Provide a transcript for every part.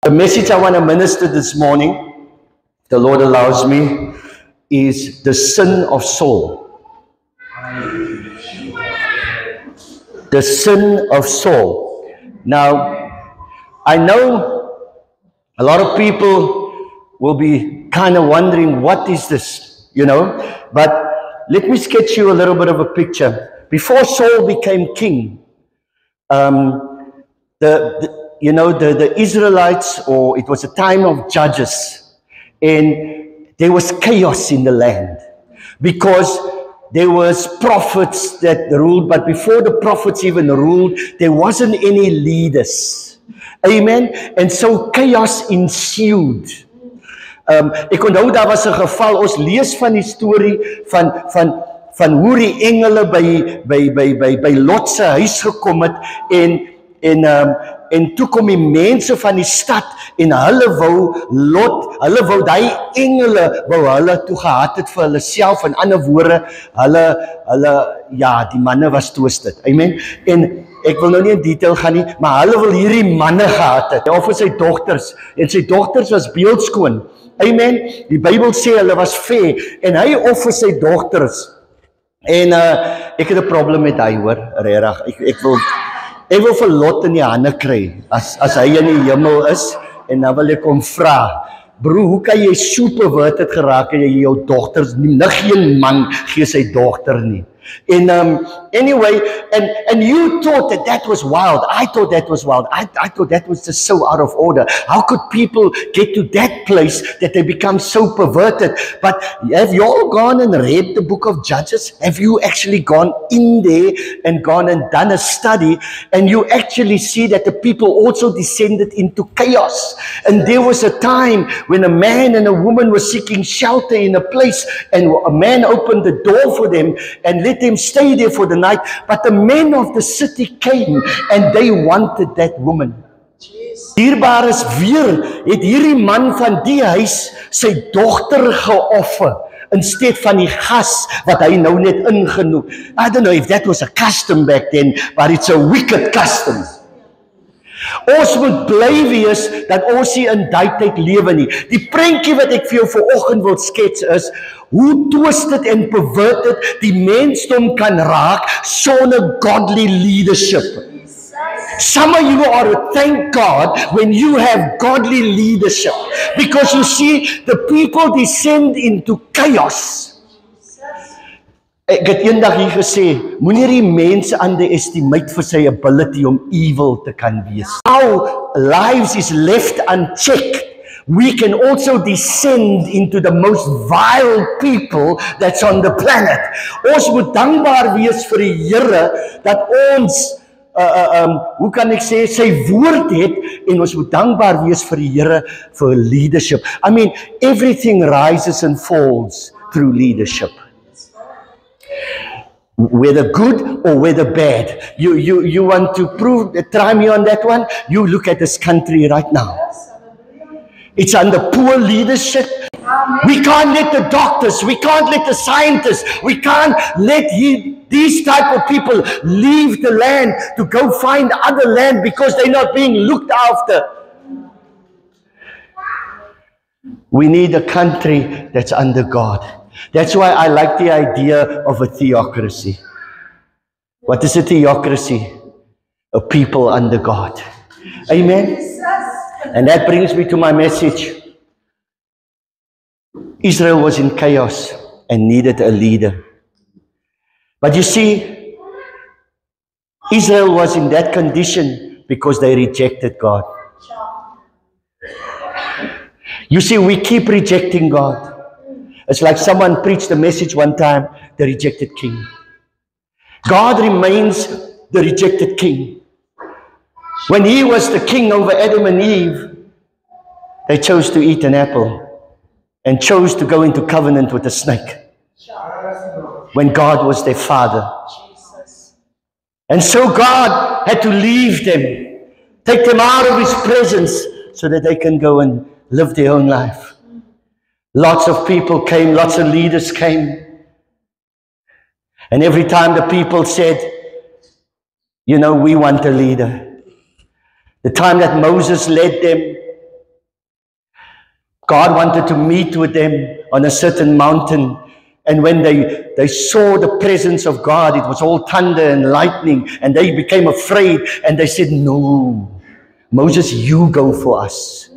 The message I want to minister this morning, if the Lord allows me, is the sin of Saul. The sin of Saul. Now, I know a lot of people will be kind of wondering, what is this? But let me sketch you a little bit of a picture. Before Saul became king, the Israelites, or it was a time of judges, and there was chaos in the land because there was prophets that ruled, but before the prophets even ruled, there wasn't any leaders. Amen. And so chaos ensued. Ek onthou daar was 'n geval, ons lees van die storie van hoe die engele by Lot se huis gekom het en toe kom die mense van die stad en hulle wou daai engele hulle toe gehad het vir hulle self. In ander woorde, die manne was twisted. Amen. En ek wil nou nie in detail gaan nie, maar hulle wil hierdie manne gehad het, of vir sy dogters, en sy dogters was beeldskoon. Amen. Die Bybel sê hulle was fair en hy offer sy dogters. En ek het 'n probleem met hy, hoor, regtig. Ek wil vir Lot in die hande kry as hy in die hemel is, en dan wil ek hom vra, broer, hoe kan jy so perverted geraak en jy jou dogters nie, geen man gee sy dogter nie. And anyway, and you thought that was wild. I thought that was wild. I thought that was just so out of order. How could people get to that place that they become so perverted? But have you all gone and read the book of Judges? Have you actually gone in there and gone and done a study, and you actually see that the people also descended into chaos? And there was a time when a man and a woman were seeking shelter in a place, and a man opened the door for them and let them stay there for the night, but the men of the city came and they wanted that woman. Dierbaar is weer, het hierdie man van die huis sy dogter geoffer instead van die gas wat hy nou net ingenoem. I don't know if that was a custom back then, but it's a wicked custom. Ons moet bly wees dat ons nie in daai tyd lewe nie. Die prentjie wat ek vir jou vanoggend wil skets is hoe twisted en perverted die mensdom kan raak sonder godly leadership. Some of you are to thank God when you have godly leadership, because you see the people descend into chaos. Ek het eendag hier gesê, moenie die mense underestimate vir sy ability om evil te kan wees. Our lives is left unchecked, we can also descend into the most vile people that's on the planet. Ons moet dankbaar wees vir die Here dat ons hoe kan ek sê, sy woord het, en ons moet dankbaar wees vir die Here vir leadership. I mean, everything rises and falls through leadership. Whether good or whether bad. You want to try me on that one? You look at this country right now. It's under poor leadership. We can't let the doctors, we can't let the scientists, we can't let these type of people leave the land to go find other land because they're not being looked after. We need a country that's under God. That's why I like the idea of a theocracy. What is a theocracy? A people under God. Amen? And that brings me to my message. Israel was in chaos and needed a leader. But you see, Israel was in that condition because they rejected God. You see, we keep rejecting God. It's like someone preached a message one time, the rejected king. God remains the rejected king. When he was the king over Adam and Eve, they chose to eat an apple and chose to go into covenant with a snake when God was their father. And so God had to leave them, take them out of his presence so that they can go and live their own life. Lots of people came, lots of leaders came. And every time the people said, we want a leader. The time that Moses led them, God wanted to meet with them on a certain mountain. And when they saw the presence of God, it was all thunder and lightning, and they became afraid, and they said, no, Moses, you go for us.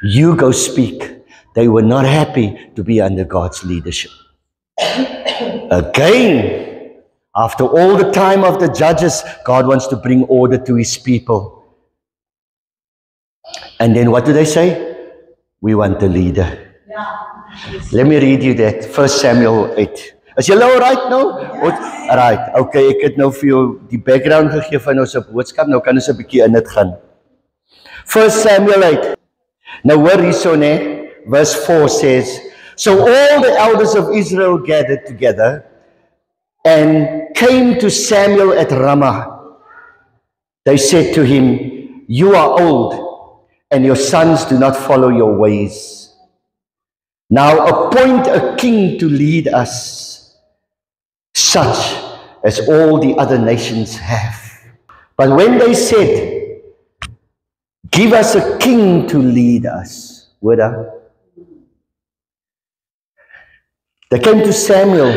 You go speak. They were not happy to be under God's leadership. Again, after all the time of the judges, God wants to bring order to his people. And then what do they say? We want a leader. Let me read you that. 1 Samuel 8. Is julle all right nou? Ja. Right. Okay, ek het nou vir jou die background gegee van ons boodskap. Nou kan ons 'n bietjie in dit gaan. 1 Samuel 8. Now hoor hierso nê, verse 4 says, so all the elders of Israel gathered together and came to Samuel at Ramah. They said to him, you are old, and your sons do not follow your ways. Now appoint a king to lead us, such as all the other nations have. But when they said, give us a king to lead us, they came to Samuel,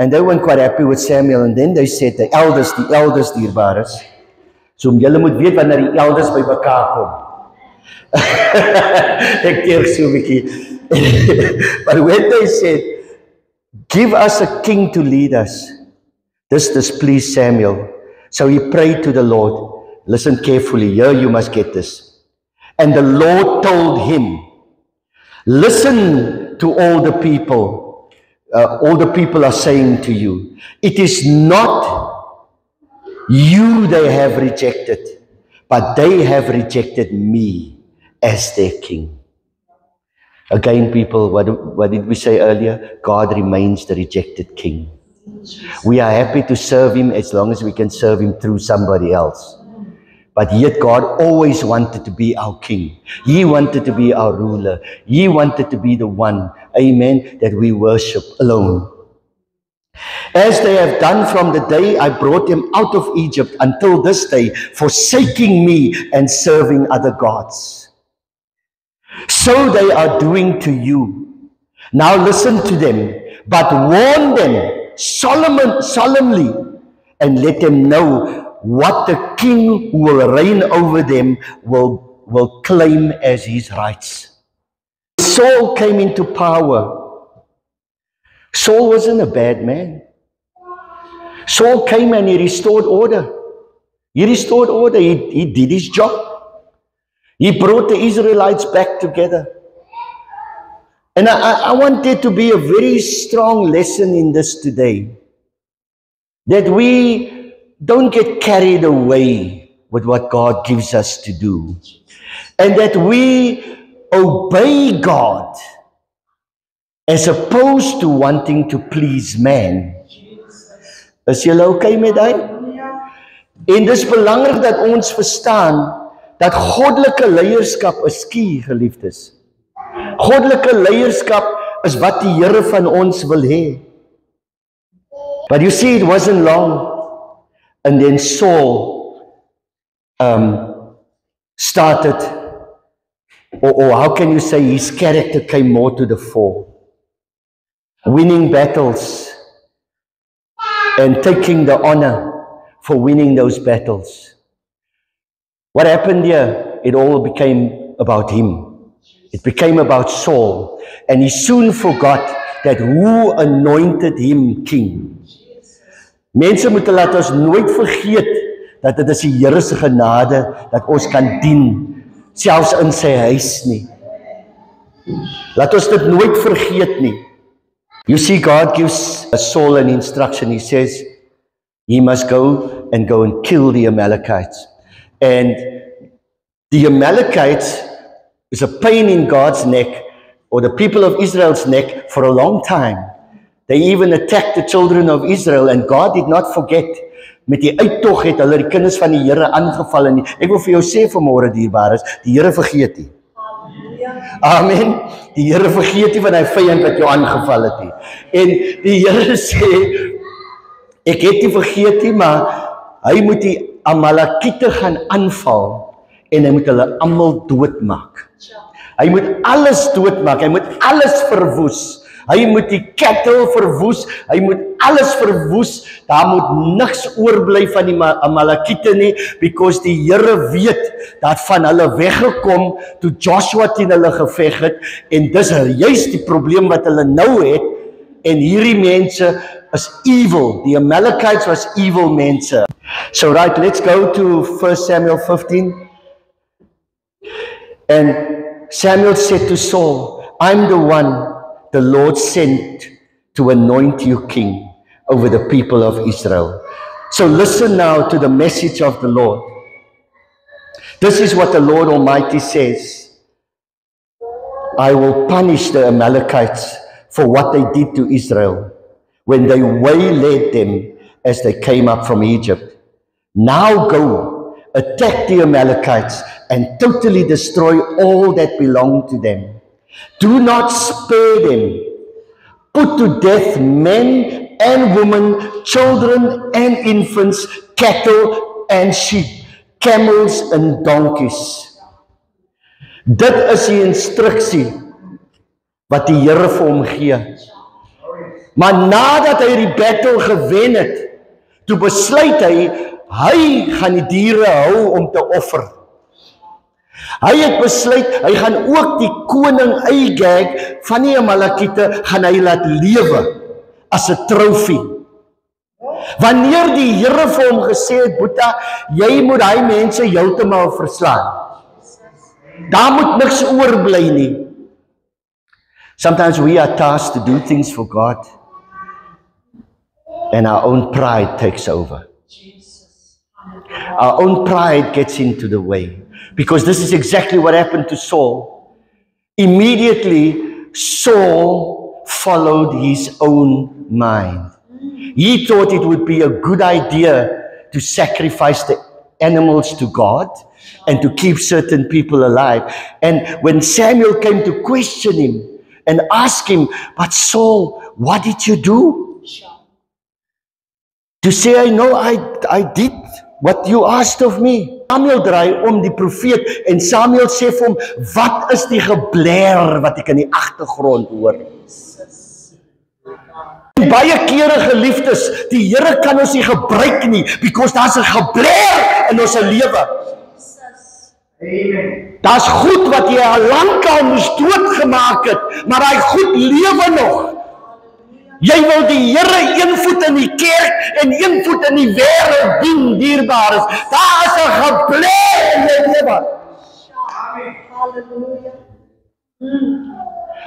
and they weren't quite happy with Samuel, and then they said, the elders dierbaar is. So julle moet weet wanneer die elders by mekaar kom. Ek keer so 'n bietjie. But when they said, give us a king to lead us, this displeased Samuel. So he prayed to the Lord. Listen carefully, here you must get this. And the Lord told him, listen to all the people. All the people are saying to you, it is not you they have rejected, but they have rejected me as their king. Again, people, what did we say earlier? God remains the rejected king. We are happy to serve him as long as we can serve him through somebody else. But yet God always wanted to be our king. He wanted to be our ruler. He wanted to be the one, amen, that we worship alone. As they have done from the day I brought them out of Egypt until this day, forsaking me and serving other gods. So they are doing to you. Now listen to them, but warn them solemnly, and let them know what the king who will reign over them will claim as his rights. Saul came into power. Saul wasn't a bad man. Saul came and he restored order. He restored order. He did his job. He brought the Israelites back together. And I want there to be a very strong lesson in this today. That we don't get carried away with what God gives us to do. And that we obey God as opposed to wanting to please man. Is julle okay met dit? En dis belangrik dat ons verstaan dat goddelike leierskap is key, geliefdes. Goddelike leierskap is wat die Here van ons wil hê. But you see, it wasn't long. And then Saul started, or how can you say, his character came more to the fore. Winning battles and taking the honor for winning those battles. What happened here? It all became about him. It became about Saul. And he soon forgot that who anointed him king. Mense moet laat ons nooit vergeet dat dit is die Here se genade dat ons kan dien, selfs in sy huis nie. Laat ons dit nooit vergeet nie. You see, God gives Saul an instruction. He says, he must go and kill the Amalekites. And the Amalekites is a pain in God's neck, or the people of Israel's neck, for a long time. They even attacked the children of Israel, and God did not forget. Met die uittog het hulle die kinders van die Here aangeval. En ek wil vir jou sê vanmôre, dierbares, die Here vergeet nie. Amen. Die Here vergeet nie van hy vyand wat jou aangeval het nie. En die Here sê, ek het nie vergeet nie, maar hy moet die Amalekiete gaan aanval en hy moet hulle almal doodmaak. Hy moet alles doodmaak, hy moet alles verwoes. Hy moet die cattle verwoes, hy moet alles verwoes, daar moet niks oorbly van die Amalekiete nie, because die Here weet, dat van hulle weggekom, toe Joshua teen hulle geveg het, en dis juist die probleem wat hulle nou het, en hierdie mense is evil, die Amalekites was evil mense. So right, let's go to 1 Samuel 15, and Samuel said to Saul, I'm the one the Lord sent to anoint you king over the people of Israel. So listen now to the message of the Lord. This is what the Lord Almighty says. I will punish the Amalekites for what they did to Israel when they waylaid them as they came up from Egypt. Now go, attack the Amalekites and totally destroy all that belong to them. Do not spare them. Put to death men and women, children and infants, cattle and sheep, camels and donkeys. Dit is die instruksie wat die Here vir hom gee. Maar nadat hy die battle gewen het, toe besluit hy gaan die diere hou om te offer. Hy het besluit, hy gaan ook die koning Agag van die Amalekiete gaan hy laat lewe as 'n trofee. Wanneer die Here vir hom gesê het, Boeta, jy moet hy mense heeltemal verslaan. Daar moet niks oorbly nie. Sometimes we are tasked to do things for God, and our own pride takes over. Our own pride gets into the way. Because this is exactly what happened to Saul. Immediately, Saul followed his own mind. He thought it would be a good idea to sacrifice the animals to God and to keep certain people alive. And when Samuel came to question him and ask him, but Saul, what did you do? To say, I know I did what you asked of me. Samuel draai om die profeet en Samuel sê vir hom, wat is die gebler wat ek in die agtergrond hoor? Baie kere geliefdes, die Here kan ons nie gebruik nie, because daar's 'n gebler in ons lewe. Daar's goed wat jy al lankal moes doodgemaak het, maar daai goed lewe nog. Jy wil die Here een voet in die kerk en een voet in die wêreld dien, dierbares. Daar is 'n gebler in jou lewe. Hallelujah.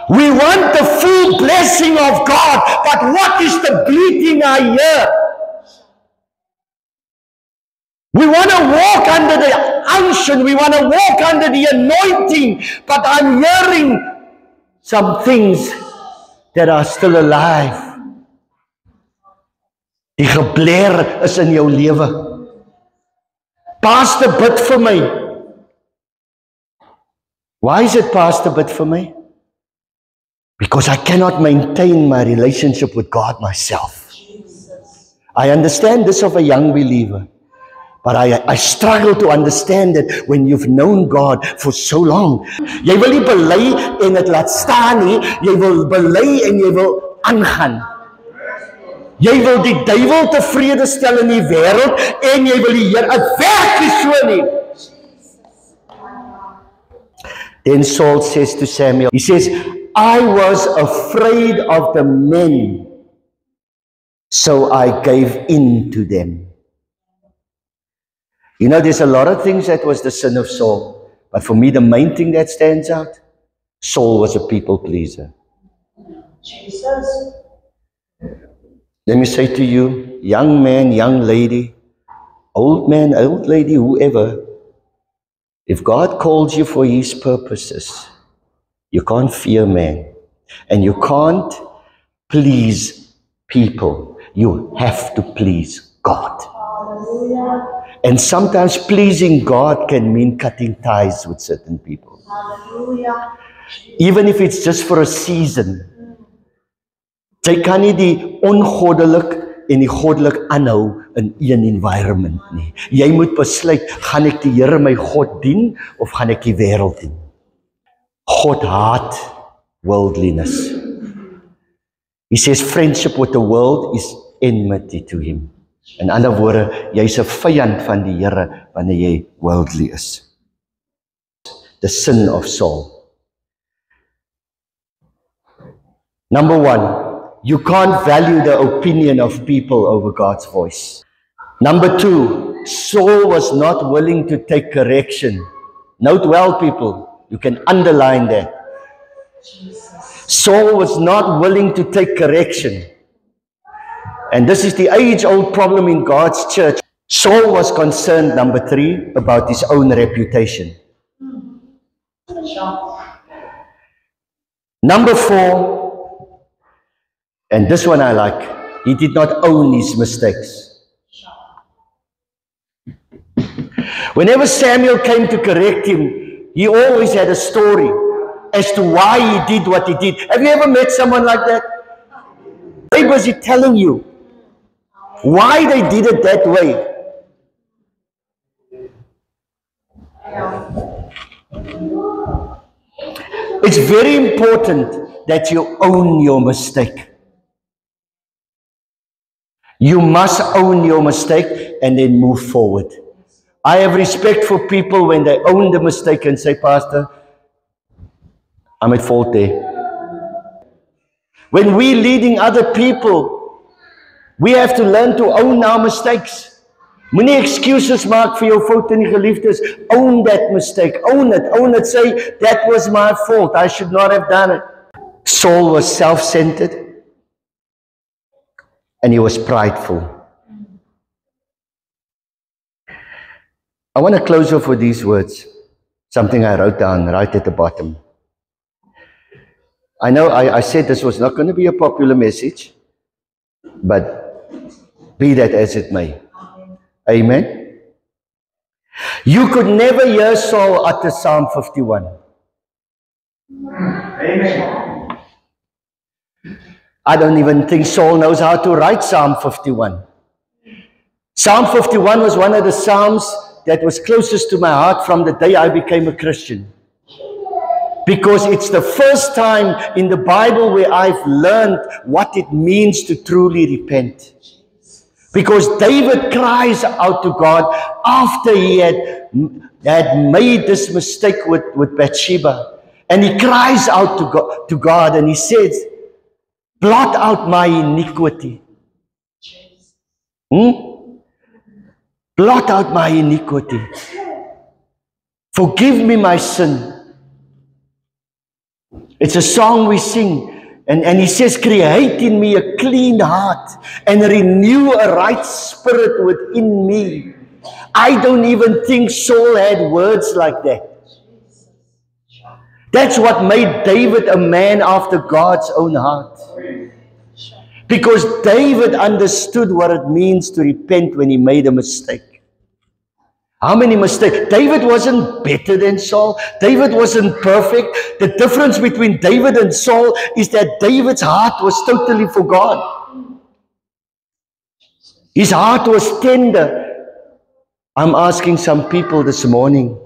We want the full blessing of God, but what is the bleeding I hear? We want to walk under the unction, we want to walk under the anointing, but I'm hearing some things that are still alive. Die gebler is in jou lewe. Pastor, bid vir my. Why is it, Pastor, bid vir my? Because I cannot maintain my relationship with God myself. I understand this of a young believer, but I struggle to understand it when you've known God for so long. Jy wil nie bely en dit laat staan nie, jy wil bely en jy wil aangaan. Jy wil die duiwel tevrede stel in die wêreld en jy wil die Here, dit werk nie so nie. Then Saul says to Samuel, he says, I was afraid of the men, so I gave in to them. You know, there's a lot of things that was the sin of Saul, but for me the main thing that stands out, Saul was a people pleaser. Jesus. Let me say to you, young man, young lady, old man, old lady, whoever, if God calls you for His purposes, you can't fear man, and you can't please people. You have to please God. Hallelujah. And sometimes pleasing God can mean cutting ties with certain people. Hallelujah. Even if it's just for a season. Jy kan nie die ongoddelik en die goddelik aanhou in een environment nie. Jy moet besluit, gaan ek die Here my God dien of gaan ek die wêreld dien? God haat worldliness. He says friendship with the world is enmity to him. In ander woorde, jy's 'n vyand van die Here wanneer jy worldly is. The sin of Saul. Number one, you can't value the opinion of people over God's voice. Number two, Saul was not willing to take correction. Note well, people, you can underline that. Saul was not willing to take correction. And this is the age-old problem in God's church. Saul was concerned, number three, about his own reputation. Number four, and this one I like, he did not own his mistakes. Whenever Samuel came to correct him, he always had a story as to why he did what he did. Have you ever met someone like that? They're busy telling you why they did it that way. It's very important that you own your mistake. You must own your mistake and then move forward. I have respect for people when they own the mistake and say, Pastor, I'm at fault there. When we're leading other people, we have to learn to own our mistakes. Moenie excuses maak vir jou fout in die geliefdes. Own that mistake. Own it. Own it. Say, that was my fault. I should not have done it. Saul was self-centered and he was prideful. I want to close off with these words. Something I wrote down right at the bottom. I know I said this was not going to be a popular message, but be that as it may. Amen. You could never hear Saul utter Psalm 51. Amen. I don't even think Saul knows how to write Psalm 51. Psalm 51 was one of the Psalms that was closest to my heart from the day I became a Christian. Because it's the first time in the Bible where I've learned what it means to truly repent. Because David cries out to God after he had made this mistake with Bathsheba. And he cries out to God and he says, blot out my iniquity. Blot out my iniquity. Forgive me my sin. It's a song we sing. And he says, create in me a clean heart and renew a right spirit within me. I don't even think Saul had words like that. That's what made David a man after God's own heart. Because David understood what it means to repent when he made a mistake. How many mistakes? David wasn't better than Saul. David wasn't perfect. The difference between David and Saul is that David's heart was totally for God. His heart was tender. I'm asking some people this morning,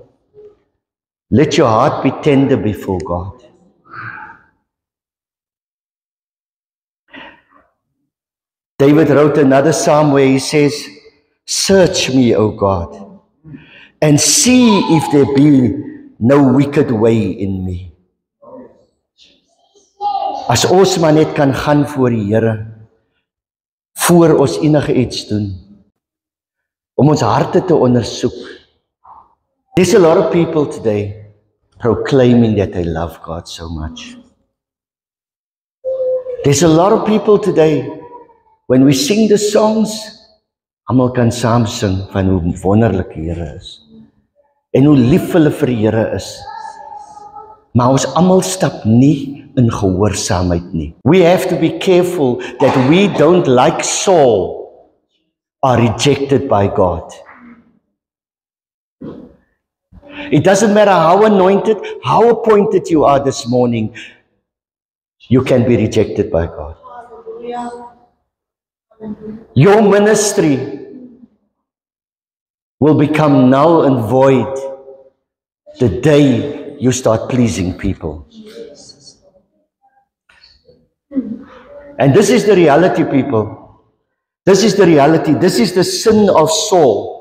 let your heart be tender before God. David wrote another psalm where he says, search me, O God, and see if there be no wicked way in me. As ons maar net kan gaan voor die Here, voor ons enige iets doen, om ons harte te ondersoek. There's a lot of people today proclaiming that they love God so much. There's a lot of people today, when we sing the songs, almal kan saam sing van hoe wonderlik die Here is. En hoe lief hulle vir die Here is. Maar ons almal stap nie in gehoorsaamheid nie. We have to be careful that we don't, like Saul, are rejected by God. It doesn't matter how anointed, how appointed you are this morning, you can be rejected by God. Your ministry will become null and void the day you start pleasing people. And this is the reality, people. This is the reality. This is the sin of Saul.